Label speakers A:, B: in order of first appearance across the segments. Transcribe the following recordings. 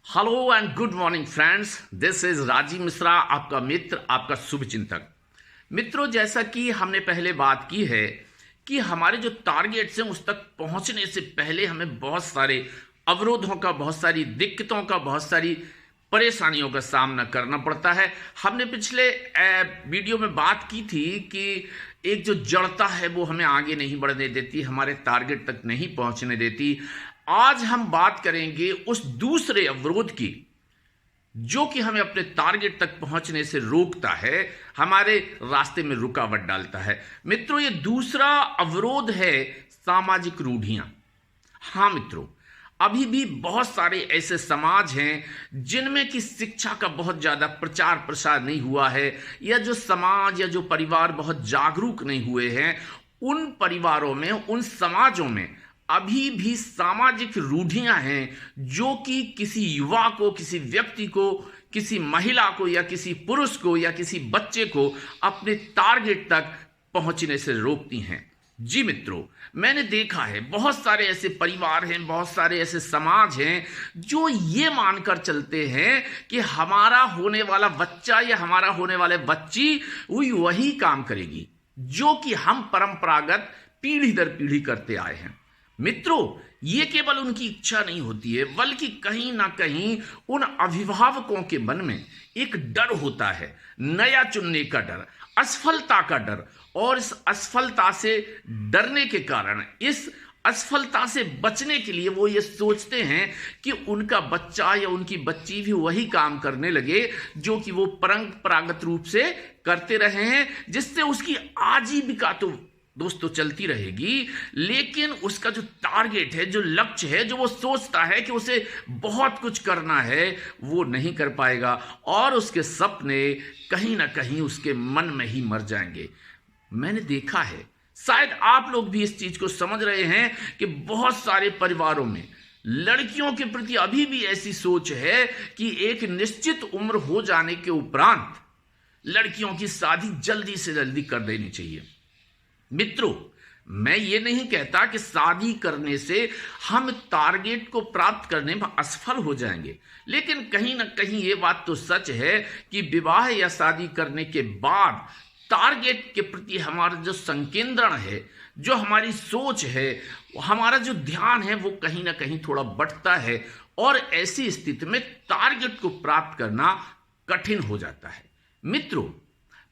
A: Hello and good morning friends, this is Rajiv Mishra, आपका मित्र, आपका शुभ चिंतक। मित्रों, जैसा कि हमने पहले बात की है कि हमारे जो टारगेट्स हैं उस तक पहुंचने से पहले हमें बहुत सारे अवरोधों का, बहुत सारी दिक्कतों का, बहुत सारी परेशानियों का सामना करना पड़ता है। हमने पिछले वीडियो में बात की थी कि एक जो जड़ता है वो हमें आगे नहीं बढ़ने देती, हमारे टारगेट तक नहीं पहुंचने देती। आज हम बात करेंगे उस दूसरे अवरोध की जो कि हमें अपने टारगेट तक पहुंचने से रोकता है, हमारे रास्ते में रुकावट डालता है। मित्रों, ये दूसरा अवरोध है सामाजिक रूढ़ियां। हाँ मित्रों, अभी भी बहुत सारे ऐसे समाज हैं जिनमें कि शिक्षा का बहुत ज्यादा प्रचार प्रसार नहीं हुआ है, या जो समाज या जो परिवार बहुत जागरूक नहीं हुए हैं। उन परिवारों में, उन समाजों में अभी भी सामाजिक रूढ़ियां हैं जो कि किसी युवा को, किसी व्यक्ति को, किसी महिला को या किसी पुरुष को या किसी बच्चे को अपने टारगेट तक पहुंचने से रोकती हैं। जी मित्रों, मैंने देखा है बहुत सारे ऐसे परिवार हैं, बहुत सारे ऐसे समाज हैं जो ये मानकर चलते हैं कि हमारा होने वाला बच्चा या हमारा होने वाले बच्ची वही काम करेगी जो कि हम परंपरागत पीढ़ी दर पीढ़ी करते आए हैं। मित्रों, ये केवल उनकी इच्छा नहीं होती है, बल्कि कहीं ना कहीं उन अभिभावकों के मन में एक डर होता है, नया चुनने का डर, असफलता का डर। और इस असफलता से डरने के कारण, इस असफलता से बचने के लिए वो ये सोचते हैं कि उनका बच्चा या उनकी बच्ची भी वही काम करने लगे जो कि वो परंपरागत रूप से करते रहे हैं, जिससे उसकी आजीविका तो दोस्तों चलती रहेगी, लेकिन उसका जो टारगेट है, जो लक्ष्य है, जो वो सोचता है कि उसे बहुत कुछ करना है, वो नहीं कर पाएगा और उसके सपने कहीं ना कहीं उसके मन में ही मर जाएंगे। मैंने देखा है, शायद आप लोग भी इस चीज को समझ रहे हैं कि बहुत सारे परिवारों में लड़कियों के प्रति अभी भी ऐसी सोच है कि एक निश्चित उम्र हो जाने के उपरांत लड़कियों की शादी जल्दी से जल्दी कर देनी चाहिए। मित्रों, मैं ये नहीं कहता कि शादी करने से हम टारगेट को प्राप्त करने में असफल हो जाएंगे, लेकिन कहीं ना कहीं ये बात तो सच है कि विवाह या शादी करने के बाद टारगेट के प्रति हमारा जो संकेंद्रण है, जो हमारी सोच है, हमारा जो ध्यान है, वो कहीं ना कहीं थोड़ा बढ़ता है और ऐसी स्थिति में टारगेट को प्राप्त करना कठिन हो जाता है। मित्रों,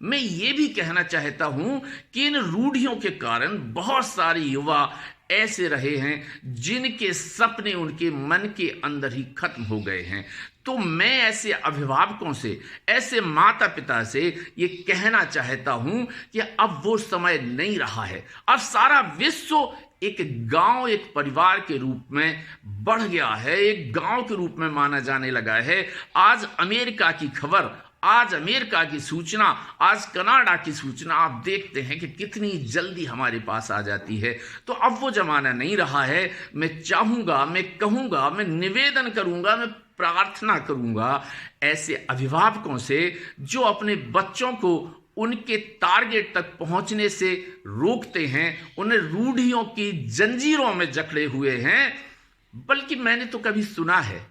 A: मैं ये भी कहना चाहता हूं कि इन रूढ़ियों के कारण बहुत सारे युवा ऐसे रहे हैं जिनके सपने उनके मन के अंदर ही खत्म हो गए हैं। तो मैं ऐसे अभिभावकों से, ऐसे माता पिता से ये कहना चाहता हूं कि अब वो समय नहीं रहा है। अब सारा विश्व एक गांव, एक परिवार के रूप में बढ़ गया है, एक गांव के रूप में माना जाने लगा है। आज अमेरिका की खबर, आज अमेरिका की सूचना, आज कनाडा की सूचना आप देखते हैं कि कितनी जल्दी हमारे पास आ जाती है। तो अब वो जमाना नहीं रहा है। मैं चाहूंगा, मैं कहूंगा, मैं निवेदन करूंगा, मैं प्रार्थना करूंगा ऐसे अभिभावकों से जो अपने बच्चों को उनके टारगेट तक पहुंचने से रोकते हैं, उन्हें रूढ़ियों की जंजीरों में जकड़े हुए हैं। बल्कि मैंने तो कभी सुना है,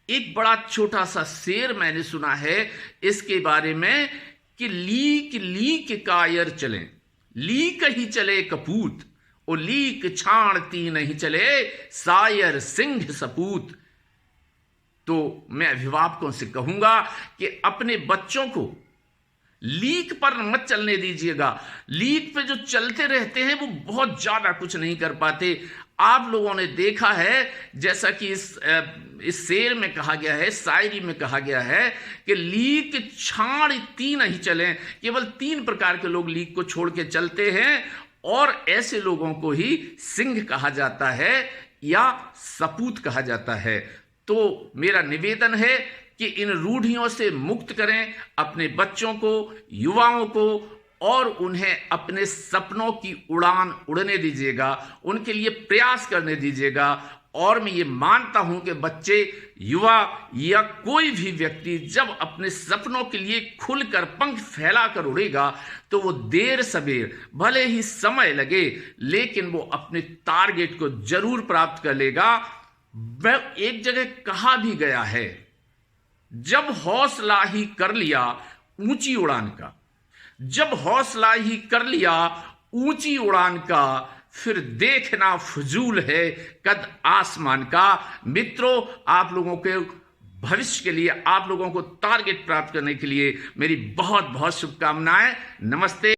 A: एक बड़ा छोटा सा शेर मैंने सुना है इसके बारे में कि लीक लीक कायर चले, लीक ही चले कपूत, ओ लीक छाणती नहीं चले, सायर सिंह सपूत। तो मैं अभिभावकों से कहूंगा कि अपने बच्चों को लीक पर मत चलने दीजिएगा। लीक पे जो चलते रहते हैं वो बहुत ज्यादा कुछ नहीं कर पाते। आप लोगों ने देखा है, जैसा कि इस शेर में कहा गया है, शायरी में कहा गया है कि लीक छाण तीन ही चले। केवल 3 प्रकार के लोग लीक को छोड़ के चलते हैं और ऐसे लोगों को ही सिंह कहा जाता है या सपूत कहा जाता है। तो मेरा निवेदन है कि इन रूढ़ियों से मुक्त करें अपने बच्चों को, युवाओं को, और उन्हें अपने सपनों की उड़ान उड़ने दीजिएगा, उनके लिए प्रयास करने दीजिएगा। और मैं ये मानता हूं कि बच्चे, युवा या कोई भी व्यक्ति जब अपने सपनों के लिए खुलकर पंख फैलाकर उड़ेगा तो वो देर सवेर, भले ही समय लगे, लेकिन वो अपने टारगेट को जरूर प्राप्त कर लेगा। वह एक जगह कहा भी गया है, जब हौसला ही कर लिया ऊंची उड़ान का, जब हौसला ही कर लिया ऊंची उड़ान का, फिर देखना फजूल है कद आसमान का। मित्रों, आप लोगों के भविष्य के लिए, आप लोगों को टारगेट प्राप्त करने के लिए मेरी बहुत बहुत शुभकामनाएं। नमस्ते।